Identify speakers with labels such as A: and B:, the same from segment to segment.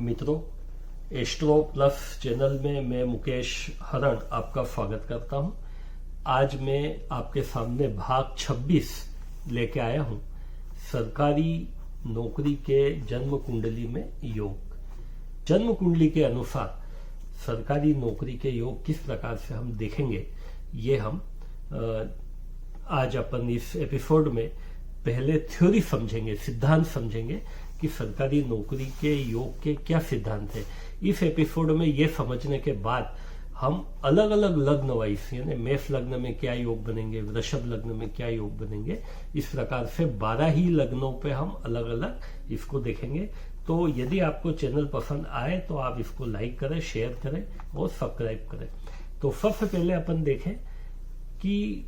A: मित्रों, astro plus channel में मैं मुकेश हरण आपका स्वागत करता हूं। आज मैं आपके सामने भाग 26 लेके आया हूं, सरकारी नौकरी के जन्म कुंडली में योग। जन्म कुंडली के अनुसार सरकारी नौकरी के योग किस प्रकार से हम देखेंगे, ये हम आज अपन इस एपिसोड में पहले थ्योरी समझेंगे, सिद्धांत समझेंगे कि सरकारी नौकरी के योग के क्या सिद्धांत है। इस एपिसोड में ये समझने के बाद हम अलग अलग लग्न वाइज, यानी मेष लग्न में क्या योग बनेंगे, वृषभ लग्न में क्या योग बनेंगे, इस प्रकार से 12 ही लग्नों पे हम अलग अलग इसको देखेंगे। तो यदि आपको चैनल पसंद आए तो आप इसको लाइक करें, शेयर करें और सब्सक्राइब करें। तो सबसे पहले अपन देखें कि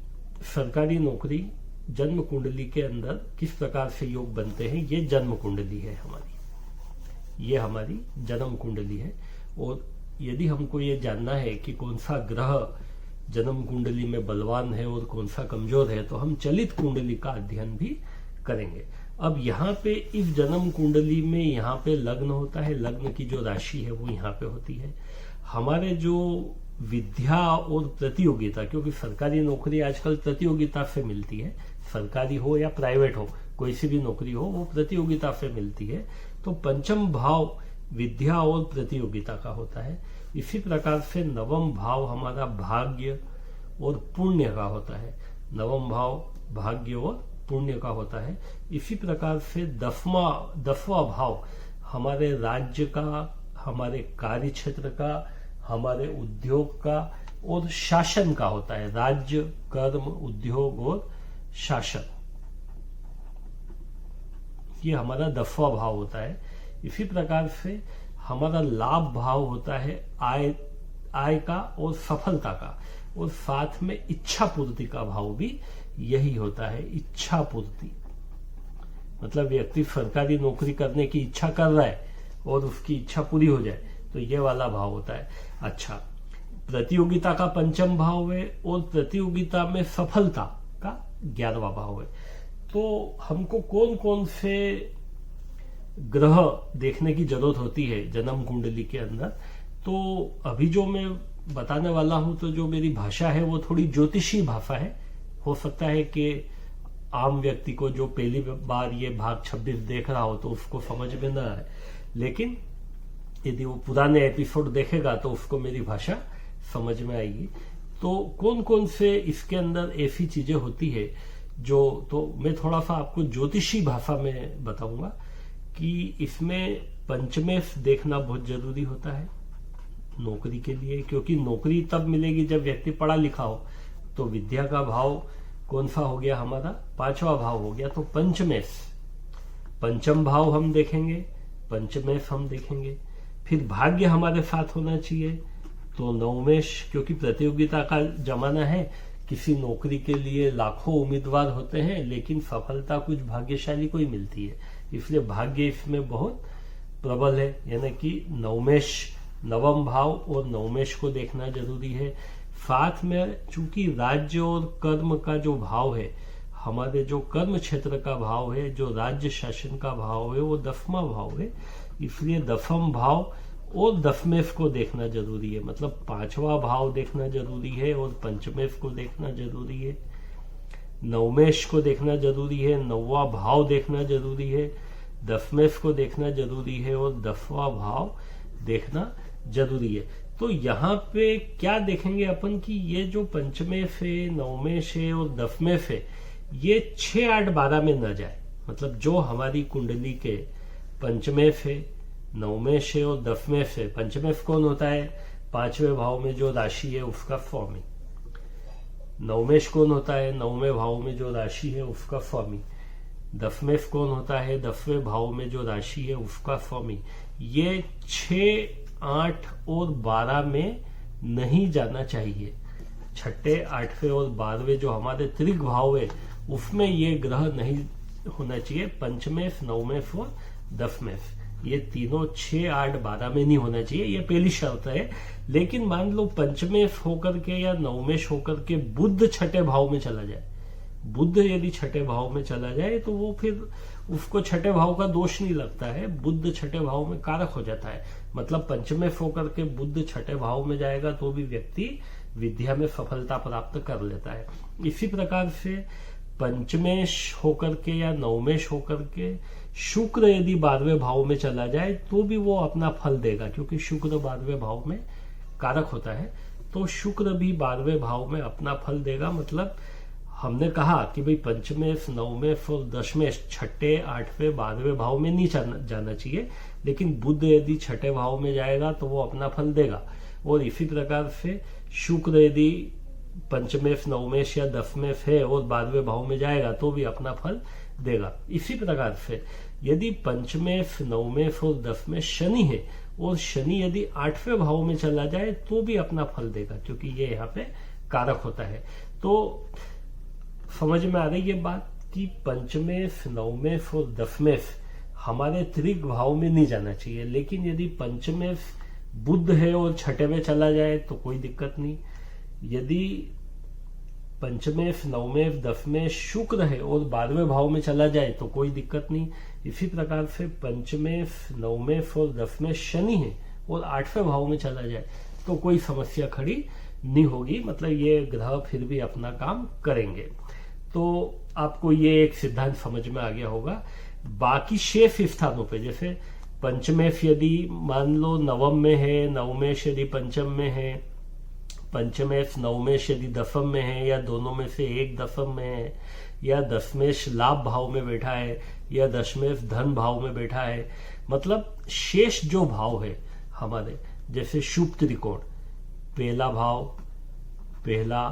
A: सरकारी नौकरी जन्म कुंडली के अंदर किस प्रकार से योग बनते हैं। ये जन्म कुंडली है हमारी, ये हमारी जन्म कुंडली है। और यदि हमको ये जानना है कि कौन सा ग्रह जन्म कुंडली में बलवान है और कौन सा कमजोर है, तो हम चलित कुंडली का अध्ययन भी करेंगे। अब यहाँ पे इस जन्म कुंडली में यहाँ पे लग्न होता है, लग्न की जो राशि है वो यहाँ पे होती है। हमारे जो विद्या और प्रतियोगिता, क्योंकि सरकारी नौकरी आजकल प्रतियोगिता से मिलती है, सरकारी हो या प्राइवेट हो, कोई सी भी नौकरी हो वो प्रतियोगिता से मिलती है। तो पंचम भाव विद्या और प्रतियोगिता का होता है। इसी प्रकार से नवम भाव हमारा भाग्य और पुण्य का होता है। नवम भाव भाग्य और पुण्य का होता है। इसी प्रकार से 10वां भाव हमारे राज्य का, हमारे कार्य क्षेत्र का, हमारे उद्योग का और शासन का होता है। राज्य, कर्म, उद्योग और शासन, ये हमारा 10वां भाव होता है। इसी प्रकार से हमारा लाभ भाव होता है आय का और सफलता का, और साथ में इच्छा पूर्ति का भाव भी यही होता है। इच्छा पूर्ति मतलब व्यक्ति सरकारी नौकरी करने की इच्छा कर रहा है और उसकी इच्छा पूरी हो जाए, तो ये वाला भाव होता है। अच्छा, प्रतियोगिता का पंचम भाव है और प्रतियोगिता में सफलता का 11वां भाव है। तो हमको कौन कौन से ग्रह देखने की जरूरत होती है जन्म कुंडली के अंदर, तो अभी जो मैं बताने वाला हूं, तो जो मेरी भाषा है वो थोड़ी ज्योतिषी भाषा है। हो सकता है कि आम व्यक्ति को जो पहली बार ये भाग 26 देख रहा हो तो उसको समझ में ना आए, लेकिन यदि वो पुराने एपिसोड देखेगा तो उसको मेरी भाषा समझ में आएगी। तो कौन कौन से इसके अंदर ऐसी चीजें होती है जो, तो मैं थोड़ा सा आपको ज्योतिषी भाषा में बताऊंगा कि इसमें पंचमेश देखना बहुत जरूरी होता है नौकरी के लिए, क्योंकि नौकरी तब मिलेगी जब व्यक्ति पढ़ा लिखा हो। तो विद्या का भाव कौन सा हो गया हमारा, 5वां भाव हो गया। तो पंचमेश, पंचम भाव हम देखेंगे, पंचमेश हम देखेंगे। फिर भाग्य हमारे साथ होना चाहिए, तो नवमेश, क्योंकि प्रतियोगिता का जमाना है, किसी नौकरी के लिए लाखों उम्मीदवार होते हैं लेकिन सफलता कुछ भाग्यशाली को ही मिलती है, इसलिए भाग्य इसमें बहुत प्रबल है। यानी कि नवमेश, नवम भाव और नवमेश को देखना जरूरी है। साथ में चूंकि राज्य और कर्म का जो भाव है, हमारे जो कर्म क्षेत्र का भाव है, जो राज्य शासन का भाव है, वो 10वां भाव है, इसलिए 10वां भाव और 10मेश को देखना जरूरी है। मतलब 5वां भाव देखना जरूरी है और पंचमेश को देखना जरूरी है, नवमेश को देखना जरूरी है, 9वां भाव देखना जरूरी है, 10मेश को देखना जरूरी है और 10वां भाव देखना जरूरी है। तो यहाँ पे क्या देखेंगे अपन कि ये जो पंचमेश है, नवमेश है और 10मेश है, ये 6, 8, 12 में न जाए। मतलब जो हमारी कुंडली के पंचमेश है, नवमेश है और 10मेश है। पंचमेश कौन होता है, 5वें भाव में जो राशि है उसका स्वामी। नवमेश कौन होता है, 9वें भाव में जो राशि है उसका स्वामी। 10मेश कौन होता है, 10वें भाव में जो राशि है उसका स्वामी। ये 6, 8 और 12 में नहीं जाना चाहिए। 6ठे, 8वें और 12वें जो हमारे त्रिक भाव है उसमें ये ग्रह नहीं होना चाहिए। पंचमेश, नवमेश और 10मेश, ये तीनों 6, 8, 12 में नहीं होना चाहिए, ये पहली शर्त है। लेकिन मान लो पंचमेश होकर के या नवमेश होकर के बुध 6ठे भाव में चला जाए, बुध यदि 6ठे भाव में चला जाए तो वो फिर उसको छठे भाव का दोष नहीं लगता है, बुध छठे भाव में कारक हो जाता है। मतलब पंचमेश होकर के बुध छठे भाव में जाएगा तो भी व्यक्ति विद्या में सफलता प्राप्त कर लेता है। इसी प्रकार से पंचमेश होकर के या नवमेश होकर के शुक्र यदि 12वें भाव में चला जाए तो भी वो अपना फल देगा, क्योंकि शुक्र 12वें भाव में कारक होता है। तो शुक्र भी 12वें भाव में अपना फल देगा। मतलब हमने कहा कि भाई पंचमेश, नवमेश और दशमेश छठे, 8वें, 12वें भाव में नहीं जाना चाहिए, लेकिन बुध यदि छठे भाव में जाएगा तो वो अपना फल देगा। और इसी प्रकार से शुक्र यदि पंचमेश, नवमेश या दशमेश है और 12वें भाव में जाएगा तो भी अपना फल देगा। इसी प्रकार से यदि पंचमेश, नवमेश और दशमेश शनि है और शनि यदि 8वें भाव में चला जाए तो भी अपना फल देगा, क्योंकि ये यहाँ पे कारक होता है। तो समझ में आ रही है बात कि पंचमेश, नवमेश और दशमेश हमारे त्रिक भाव में नहीं जाना चाहिए, लेकिन यदि पंचमेश बुध है और छठे में चला जाए तो कोई दिक्कत नहीं। यदि पंचमेश, नवमेश, दशमेश शुक्र है और 12वें भाव में चला जाए तो कोई दिक्कत नहीं। इसी प्रकार से पंचमेश, नवमेश और दशमेश शनि है और 8वें भाव में चला जाए तो कोई समस्या खड़ी नहीं होगी। मतलब ये ग्रह फिर भी अपना काम करेंगे। तो आपको ये एक सिद्धांत समझ में आ गया होगा। बाकी शेष स्थानों पे, जैसे पंचमेश यदि मान लो नवम में है, नवमेश यदि पंचम में है, पंचमेश, नवमेश यदि दशम में है या दोनों में से एक दशम में है, या दशमेश लाभ भाव में बैठा है या दशमेश धन भाव में बैठा है, मतलब शेष जो भाव है हमारे, जैसे शुभ त्रिकोण, पहला भाव, पहला,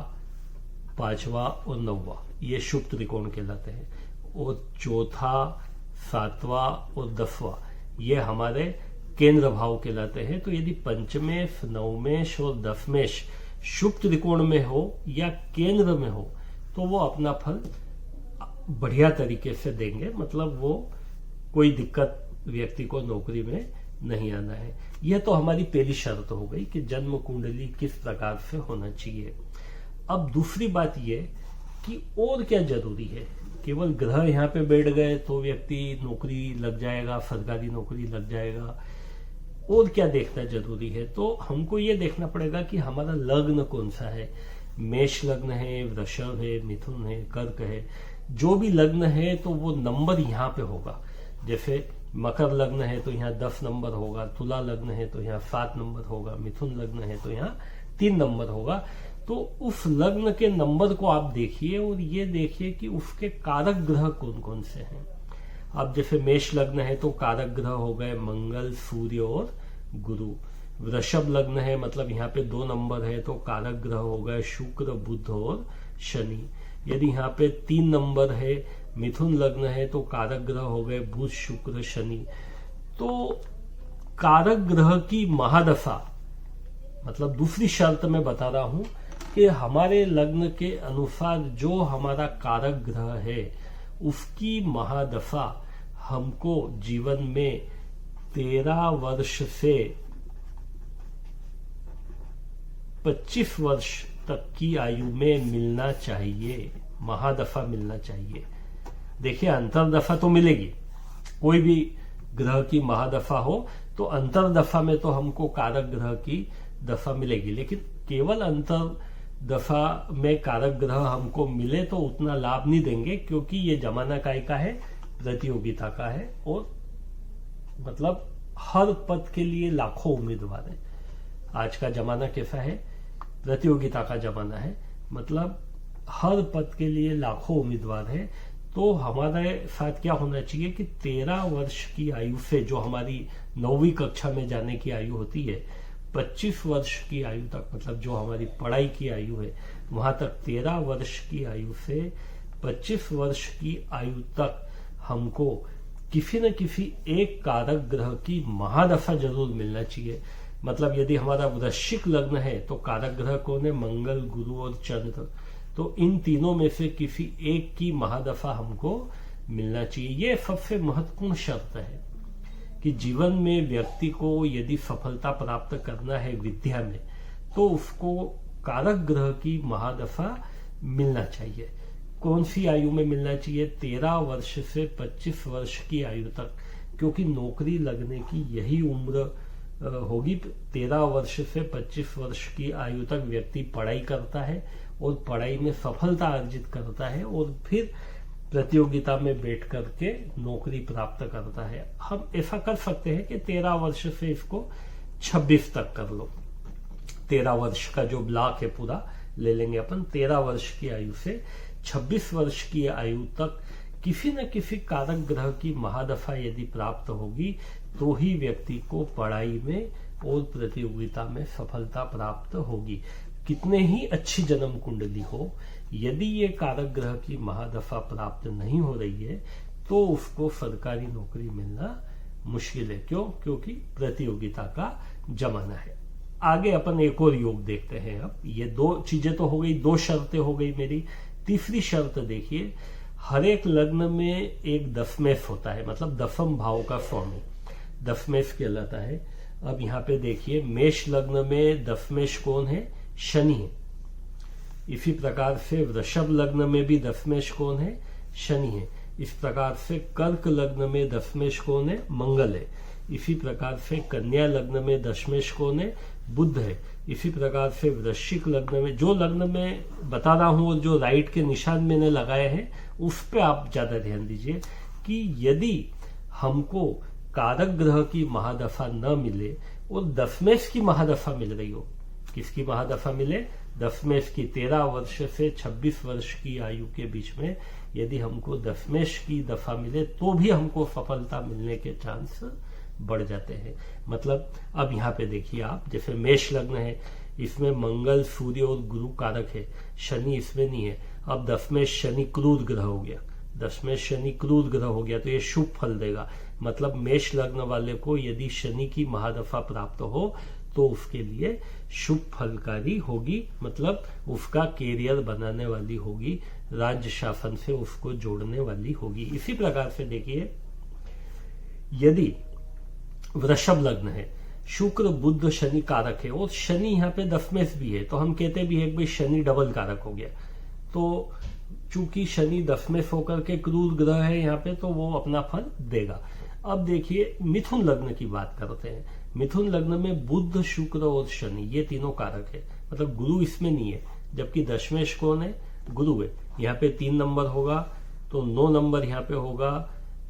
A: 5वां और 9वां, ये शुभ त्रिकोण कहलाते हैं। और चौथा, 7वां और 10वां ये हमारे केंद्र भाव कहलाते हैं। तो यदि पंचमेश, नवमेश और दशमेश शुभ त्रिकोण में हो या केंद्र में हो तो वो अपना फल बढ़िया तरीके से देंगे। मतलब वो कोई दिक्कत व्यक्ति को नौकरी में नहीं आना है। यह तो हमारी पहली शर्त हो गई कि जन्म कुंडली किस प्रकार से होना चाहिए। अब दूसरी बात यह कि और क्या जरूरी है। केवल ग्रह यहाँ पे बैठ गए तो व्यक्ति नौकरी लग जाएगा, सरकारी नौकरी लग जाएगा, और क्या देखना जरूरी है? तो हमको ये देखना पड़ेगा कि हमारा लग्न कौन सा है। मेष लग्न है, वृषभ है, मिथुन है, कर्क है, जो भी लग्न है तो वो नंबर यहाँ पे होगा। जैसे मकर लग्न है तो यहाँ 10 नंबर होगा, तुला लग्न है तो यहाँ 7 नंबर होगा, मिथुन लग्न है तो यहाँ 3 नंबर होगा। तो उस लग्न के नंबर को आप देखिए और ये देखिए कि उसके कारक ग्रह कौन कौन से हैं। अब जैसे मेष लग्न है तो कारक ग्रह हो गए मंगल, सूर्य और गुरु। वृषभ लग्न है मतलब यहाँ पे 2 नंबर है तो कारक ग्रह हो गए शुक्र, बुध और शनि। यदि यहाँ पे 3 नंबर है, मिथुन लग्न है तो कारक ग्रह हो गए बुध, शुक्र, शनि। तो कारक ग्रह की महादशा, मतलब दूसरी शर्त में बता रहा हूं कि हमारे लग्न के अनुसार जो हमारा कारक ग्रह है उसकी महादशा हमको जीवन में 13 वर्ष से 25 वर्ष तक की आयु में मिलना चाहिए, महादशा मिलना चाहिए। देखिए अंतरदशा तो मिलेगी, कोई भी ग्रह की महादशा हो तो अंतरदशा में तो हमको कारक ग्रह की दशा मिलेगी, लेकिन केवल अंतर दशा में कारक ग्रह हमको मिले तो उतना लाभ नहीं देंगे, क्योंकि ये जमाना का है, प्रतियोगिता का है, और मतलब हर पद के लिए लाखों उम्मीदवार है। आज का जमाना कैसा है? प्रतियोगिता का जमाना है, मतलब हर पद के लिए लाखों उम्मीदवार है। तो हमारे साथ क्या होना चाहिए कि 13 वर्ष की आयु से, जो हमारी 9वीं कक्षा में जाने की आयु होती है, 25 वर्ष की आयु तक, मतलब जो हमारी पढ़ाई की आयु है वहां तक 13 वर्ष की आयु से 25 वर्ष की आयु तक हमको किसी न किसी एक कारक ग्रह की महादशा जरूर मिलना चाहिए। मतलब यदि हमारा वृश्चिक लग्न है तो कारक ग्रह कौन है? मंगल, गुरु और चंद्र। तो इन तीनों में से किसी एक की महादशा हमको मिलना चाहिए। ये सबसे महत्वपूर्ण शर्त है कि जीवन में व्यक्ति को यदि सफलता प्राप्त करना है विद्या में तो उसको कारक ग्रह की महादशा मिलना चाहिए। कौन सी आयु में मिलना चाहिए? 13 वर्ष से 25 वर्ष की आयु तक, क्योंकि नौकरी लगने की यही उम्र होगी। 13 वर्ष से 25 वर्ष की आयु तक व्यक्ति पढ़ाई करता है और पढ़ाई में सफलता अर्जित करता है और फिर प्रतियोगिता में बैठ करके नौकरी प्राप्त करता है। हम ऐसा कर सकते हैं कि 13 वर्ष से इसको 26 तक कर लो। 13 वर्ष का जो ब्लॉक है पूरा ले लेंगे अपन। 13 वर्ष की आयु से 26 वर्ष की आयु तक किसी न किसी कारक ग्रह की महादशा यदि प्राप्त होगी तो ही व्यक्ति को पढ़ाई में और प्रतियोगिता में सफलता प्राप्त होगी। कितने ही अच्छी जन्म कुंडली हो, यदि ये कारक ग्रह की महादशा प्राप्त नहीं हो रही है तो उसको सरकारी नौकरी मिलना मुश्किल है। क्यों? क्योंकि प्रतियोगिता का जमाना है। आगे अपन एक और योग देखते हैं। अब ये 2 चीजें तो हो गई, 2 शर्तें हो गई मेरी। तीसरी शर्त देखिए, हर एक लग्न में एक दशमेश होता है, मतलब दशम भाव का स्वामी दशमेश कहलाता है। अब यहाँ पे देखिए, मेष लग्न में दशमेश कौन है? शनि है। इसी प्रकार से वृषभ लग्न में भी दशमेश कौन है? शनि है। इस प्रकार से कर्क लग्न में दशमेश कौन है? मंगल है। इसी प्रकार से कन्या लग्न में दशमेश कौन है? बुध है। इसी प्रकार से वृश्चिक लग्न में, जो लग्न में बता रहा हूं और जो राइट के निशान मैंने लगाए हैं उस पे आप ज्यादा ध्यान दीजिए कि यदि हमको कारक ग्रह की महादशा न मिले और दशमेश की महादशा मिल रही हो, किसकी महादशा मिले? दशमेश की। 13 वर्ष से 26 वर्ष की आयु के बीच में यदि हमको दशमेश की दफा मिले तो भी हमको सफलता मिलने के चांस बढ़ जाते हैं। मतलब अब यहाँ पे देखिए आप, जैसे मेष लग्न है, इसमें मंगल, सूर्य और गुरु कारक है, शनि इसमें नहीं है। अब दशमेश शनि क्रूर ग्रह हो गया, दशमेश शनि क्रूर ग्रह हो गया तो ये शुभ फल देगा। मतलब मेष लग्न वाले को यदि शनि की महादशा प्राप्त हो तो उसके लिए शुभ फलकारी होगी, मतलब उसका कैरियर बनाने वाली होगी, राज्य शासन से उसको जोड़ने वाली होगी। इसी प्रकार से देखिए, यदि वृषभ लग्न है, शुक्र बुध शनि कारक है और शनि यहाँ पे दशमेश भी है, तो हम कहते भी है कि भाई शनि डबल कारक हो गया। तो चूंकि शनि दशमेश होकर के क्रूर ग्रह है यहाँ पे, तो वो अपना फल देगा। अब देखिए मिथुन लग्न की बात करते हैं। मिथुन लग्न में बुध, शुक्र और शनि ये तीनों कारक है, मतलब गुरु इसमें नहीं है, जबकि दशमेश कौन है? गुरु है। यहाँ पे 3 नंबर होगा तो 9 नंबर यहाँ पे होगा,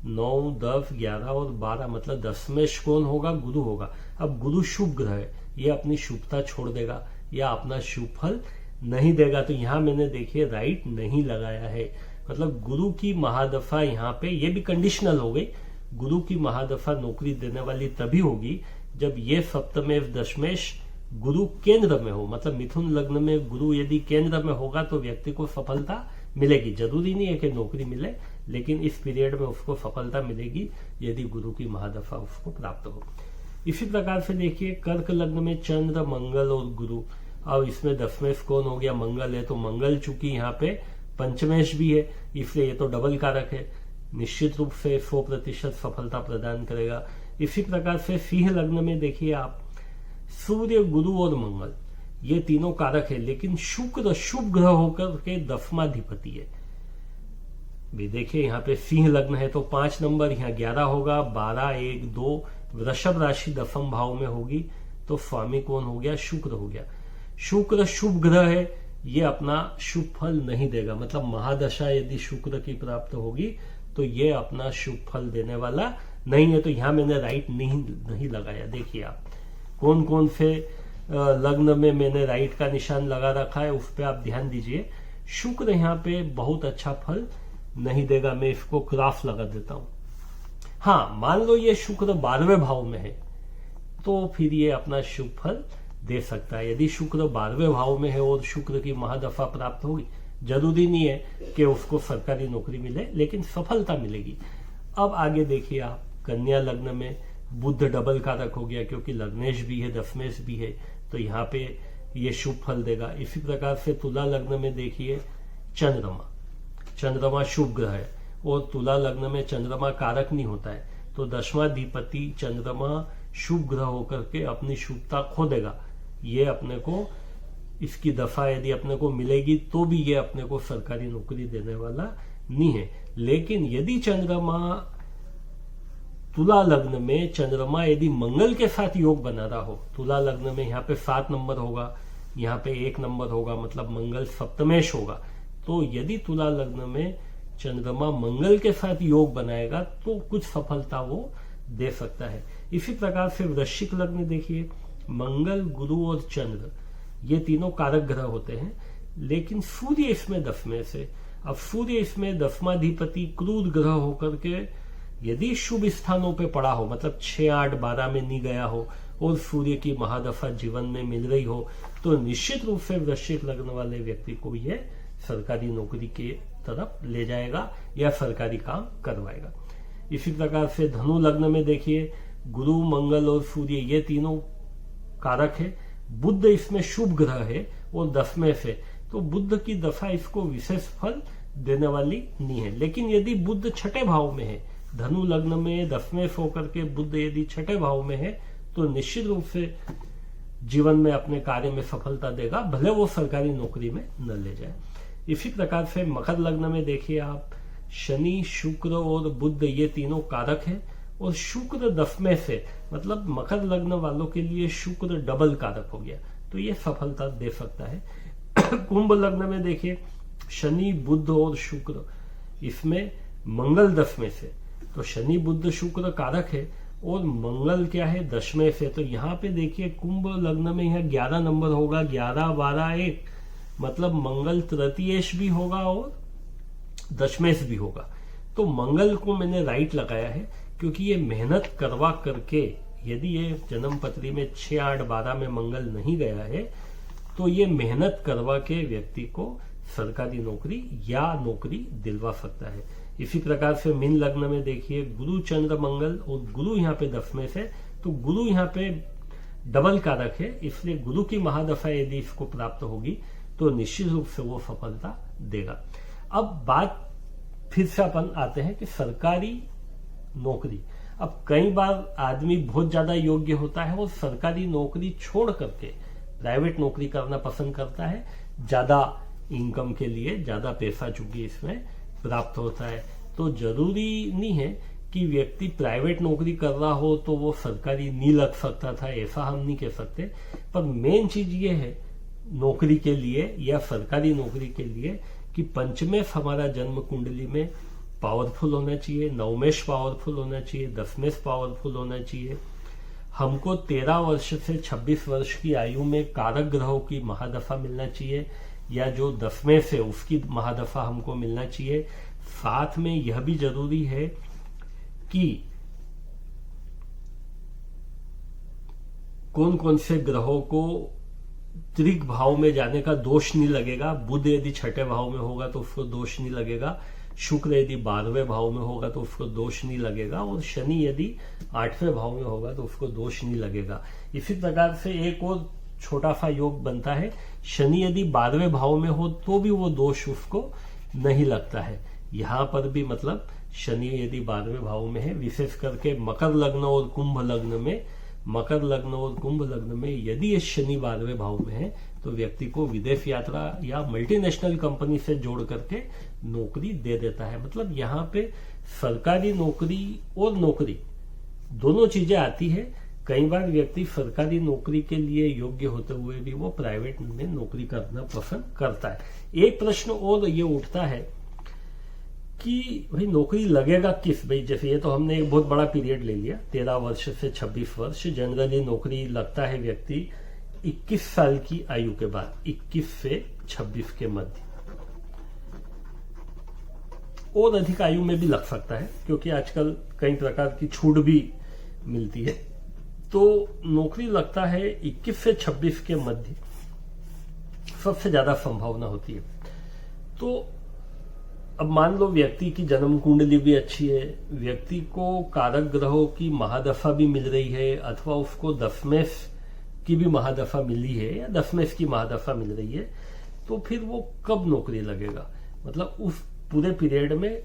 A: 9, 10, 11 और 12, मतलब दशमेश कौन होगा? गुरु होगा। अब गुरु शुभ ग्रह है, ये अपनी शुभता छोड़ देगा या अपना शुभ फल नहीं देगा। तो यहाँ मैंने देखिए राइट नहीं लगाया है, मतलब गुरु की महादशा यहाँ पे, ये भी कंडीशनल हो गई। गुरु की महादशा नौकरी देने वाली तभी होगी जब ये सप्तमेश दशमेश गुरु केंद्र में हो। मतलब मिथुन लग्न में गुरु यदि केंद्र में होगा तो व्यक्ति को सफलता मिलेगी। जरूरी नहीं है कि नौकरी मिले, लेकिन इस पीरियड में उसको सफलता मिलेगी यदि गुरु की महादशा उसको प्राप्त हो। इसी प्रकार से देखिए, कर्क लग्न में चंद्र, मंगल और गुरु। अब इसमें दशमेश कौन हो गया? मंगल है। तो मंगल चूंकि यहाँ पे पंचमेश भी है, इसलिए ये तो डबल कारक है, निश्चित रूप से 100% सफलता प्रदान करेगा। इसी प्रकार से सिंह लग्न में देखिए आप, सूर्य, गुरु और मंगल ये तीनों कारक है, लेकिन शुक्र शुभ ग्रह होकर के दशमाधिपति है। भी देखिए यहाँ पे सिंह लग्न है तो 5 नंबर, यहाँ 11 होगा, 12, 1, 2 वृषभ राशि दशम भाव में होगी, तो स्वामी कौन हो गया? शुक्र हो गया। शुक्र शुभ ग्रह है, ये अपना शुभ फल नहीं देगा। मतलब महादशा यदि शुक्र की प्राप्त होगी तो ये अपना शुभ फल देने वाला नहीं है। तो यहाँ मैंने राइट नहीं लगाया। देखिए आप कौन कौन से लग्न में मैंने राइट का निशान लगा रखा है, उस पर आप ध्यान दीजिए। शुक्र यहाँ पे बहुत अच्छा फल नहीं देगा, मैं इसको क्रॉस लगा देता हूं। हाँ, मान लो ये शुक्र 12वें भाव में है तो फिर ये अपना शुभ फल दे सकता है। यदि शुक्र 12वें भाव में है और शुक्र की महादशा प्राप्त होगी, जरूरी नहीं है कि उसको सरकारी नौकरी मिले, लेकिन सफलता मिलेगी। अब आगे देखिए आप, कन्या लग्न में बुध डबल कारक हो गया, क्योंकि लग्नेश भी है दशमेश भी है, तो यहाँ पे ये शुभ फल देगा। इसी प्रकार से तुला लग्न में देखिए चंद्रमा शुभ ग्रह है और तुला लग्न में चंद्रमा कारक नहीं होता है, तो दशमाधिपति चंद्रमा शुभ ग्रह होकर के अपनी शुभता खो देगा। ये अपने को इसकी दफा यदि अपने को मिलेगी तो भी ये अपने को सरकारी नौकरी देने वाला नहीं है। लेकिन यदि चंद्रमा तुला लग्न में, चंद्रमा यदि मंगल के साथ योग बना रहा हो, तुला लग्न में यहाँ पे 7 नंबर होगा, यहाँ पे 1 नंबर होगा, मतलब मंगल सप्तमेश होगा। तो यदि तुला लग्न में चंद्रमा मंगल के साथ योग बनाएगा तो कुछ सफलता वो दे सकता है। इसी प्रकार से वृश्चिक लग्न देखिए, मंगल, गुरु और चंद्र ये तीनों कारक ग्रह होते हैं, लेकिन सूर्य इसमें 10वें से। अब सूर्य इसमें 10वाधिपति क्रूर ग्रह होकर के यदि शुभ स्थानों पे पड़ा हो, मतलब 6, 8, 12 में नहीं गया हो और सूर्य की महादफा जीवन में मिल रही हो, तो निश्चित रूप से वृश्चिक लग्न वाले व्यक्ति को यह सरकारी नौकरी के तरफ ले जाएगा या सरकारी काम करवाएगा। इसी प्रकार से धनु लग्न में देखिए, गुरु, मंगल और सूर्य ये तीनों कारक है। बुध इसमें शुभ ग्रह है और 10वें से, तो बुध की दफा इसको विशेष फल देने वाली नहीं है। लेकिन यदि बुध 6ठे भाव में है, धनु लग्न में 10वें से होकर के बुध यदि 6ठे भाव में है, तो निश्चित रूप से जीवन में अपने कार्य में सफलता देगा, भले वो सरकारी नौकरी में न ले जाए। इसी प्रकार से मकर लग्न में देखिए आप, शनि, शुक्र और बुध ये तीनों कारक है और शुक्र 10वें से, मतलब मकर लग्न वालों के लिए शुक्र डबल कारक हो गया, तो ये सफलता दे सकता है। कुंभ लग्न में देखिए, शनि, बुध और शुक्र, इसमें मंगल 10वें से, तो शनि, बुध, शुक्र कारक है और मंगल क्या है 10वें से। तो यहाँ पे देखिए कुंभ लग्न में यहाँ 11 नंबर होगा, 11, 12, 1, मतलब मंगल तृतीयेश भी होगा और दशमेश भी होगा। तो मंगल को मैंने राइट लगाया है क्योंकि ये मेहनत करवा करके, यदि ये जन्म पत्री में 6, 8, 12 में मंगल नहीं गया है, तो ये मेहनत करवा के व्यक्ति को सरकारी नौकरी या नौकरी दिलवा सकता है। इसी प्रकार से मीन लग्न में देखिए, गुरु, चंद्र, मंगल और गुरु यहाँ पे 10वें से, तो गुरु यहाँ पे डबल कारक है, इसलिए गुरु की महादशा यदि इसको प्राप्त होगी तो निश्चित रूप से वो सफलता देगा। अब बात फिर से अपन आते हैं कि सरकारी नौकरी, अब कई बार आदमी बहुत ज्यादा योग्य होता है और सरकारी नौकरी छोड़ करके प्राइवेट नौकरी करना पसंद करता है, ज्यादा इनकम के लिए, ज्यादा पैसा चूंकि इसमें प्राप्त होता है। तो जरूरी नहीं है कि व्यक्ति प्राइवेट नौकरी कर रहा हो तो वो सरकारी नहीं लग सकता था, ऐसा हम नहीं कह सकते। पर मेन चीज ये है नौकरी के लिए या सरकारी नौकरी के लिए कि पंचमेश हमारा जन्म कुंडली में पावरफुल होना चाहिए, नवमेश पावरफुल होना चाहिए, 10मेश पावरफुल होना चाहिए। हमको 13 वर्ष से 26 वर्ष की आयु में कारक ग्रहों की महादफा मिलना चाहिए, या जो 10वें से उसकी महादफा हमको मिलना चाहिए। साथ में यह भी जरूरी है कि कौन कौन से ग्रहों को त्रिक भाव में जाने का दोष नहीं लगेगा। बुध यदि 6ठे भाव में होगा तो उसको दोष नहीं लगेगा, शुक्र यदि 12वें भाव में होगा तो उसको दोष नहीं लगेगा, और शनि यदि 8वें भाव में होगा तो उसको दोष नहीं लगेगा। इसी प्रकार से एक और छोटा सा योग बनता है, शनि यदि 12वें भाव में हो तो भी वो दोष उसको नहीं लगता है। यहां पर भी मतलब शनि यदि 12वें भाव में है, विशेष करके मकर लग्न और कुंभ लग्न में, मकर लग्न और कुंभ लग्न में यदि ये शनि 12वें भाव में है तो व्यक्ति को विदेश यात्रा या मल्टीनेशनल कंपनी से जोड़ करके नौकरी दे देता है। मतलब यहाँ पे सरकारी नौकरी और नौकरी दोनों चीजें आती है। कई बार व्यक्ति सरकारी नौकरी के लिए योग्य होते हुए भी वो प्राइवेट में नौकरी करना पसंद करता है। एक प्रश्न और ये उठता है कि भाई नौकरी लगेगा किस, भाई जैसे ये तो हमने एक बहुत बड़ा पीरियड ले लिया, 13 वर्ष से 26 वर्ष। जनरली नौकरी लगता है व्यक्ति 21 साल की आयु के बाद, 21 से 26 के मध्य, और अधिक आयु में भी लग सकता है क्योंकि आजकल कई प्रकार की छूट भी मिलती है। तो नौकरी लगता है 21 से 26 के मध्य सबसे ज्यादा संभावना होती है। तो अब मान लो व्यक्ति की जन्म कुंडली भी अच्छी है, व्यक्ति को कारक ग्रहों की महादफा भी मिल रही है, अथवा उसको 10मेश की भी महादफा मिली है या 10मेश की महादफा मिल रही है, तो फिर वो कब नौकरी लगेगा, मतलब उस पूरे पीरियड में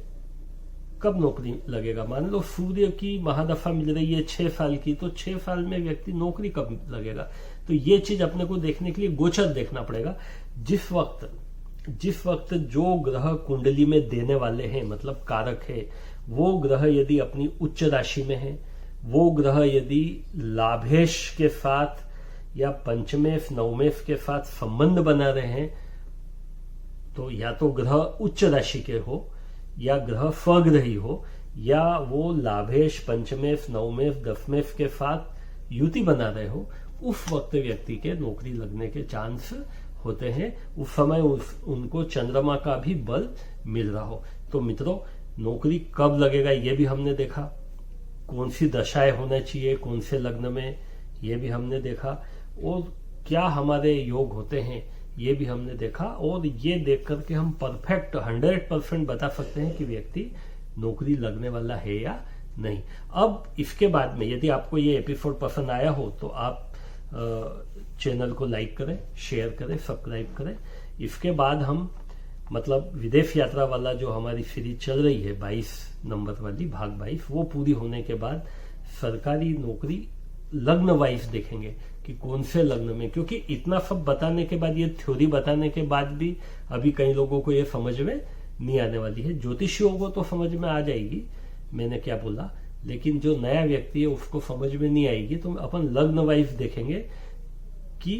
A: कब नौकरी लगेगा। मान लो सूर्य की महादफा मिल रही है 6 साल की, तो 6 साल में व्यक्ति नौकरी कब लगेगा। तो ये चीज अपने को देखने के लिए गोचर देखना पड़ेगा। जिस वक्त जो ग्रह कुंडली में देने वाले हैं, मतलब कारक है, वो ग्रह यदि अपनी उच्च राशि में है, वो ग्रह यदि लाभेश के साथ या पंचमेश नवमेश के साथ संबंध बना रहे हैं, तो या तो ग्रह उच्च राशि के हो या ग्रह स्वग्रही हो, या वो लाभेश पंचमेश नवमेश दसमेश के साथ युति बना रहे हो, उस वक्त व्यक्ति के नौकरी लगने के चांस होते हैं। उस समय उनको चंद्रमा का भी बल मिल रहा हो। तो मित्रों, नौकरी कब लगेगा ये भी हमने देखा, कौन सी दशाएं होना चाहिए कौन से लग्न में ये भी हमने देखा, और क्या हमारे योग होते हैं ये भी हमने देखा। और ये देख करके हम परफेक्ट 100% बता सकते हैं कि व्यक्ति नौकरी लगने वाला है या नहीं। अब इसके बाद में यदि आपको ये एपिसोड पसंद आया हो तो आप चैनल को लाइक करें, शेयर करें, सब्सक्राइब करें। इसके बाद हम मतलब विदेश यात्रा वाला जो हमारी सीरीज चल रही है 22 नंबर वाली भाग 22, वो पूरी होने के बाद सरकारी नौकरी लग्न वाइज देखेंगे कि कौन से लग्न में, क्योंकि इतना सब बताने के बाद, ये थ्योरी बताने के बाद भी अभी कई लोगों को ये समझ में नहीं आने वाली है। ज्योतिषियों को तो समझ में आ जाएगी मैंने क्या बोला, लेकिन जो नया व्यक्ति है उसको समझ में नहीं आएगी। तो अपन लग्न वाइज देखेंगे कि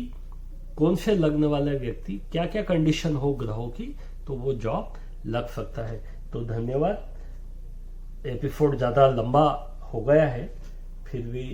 A: कौन से लग्न वाला व्यक्ति क्या क्या कंडीशन हो ग्रहों की तो वो जॉब लग सकता है। तो धन्यवाद। एपिसोड ज्यादा लंबा हो गया है, फिर भी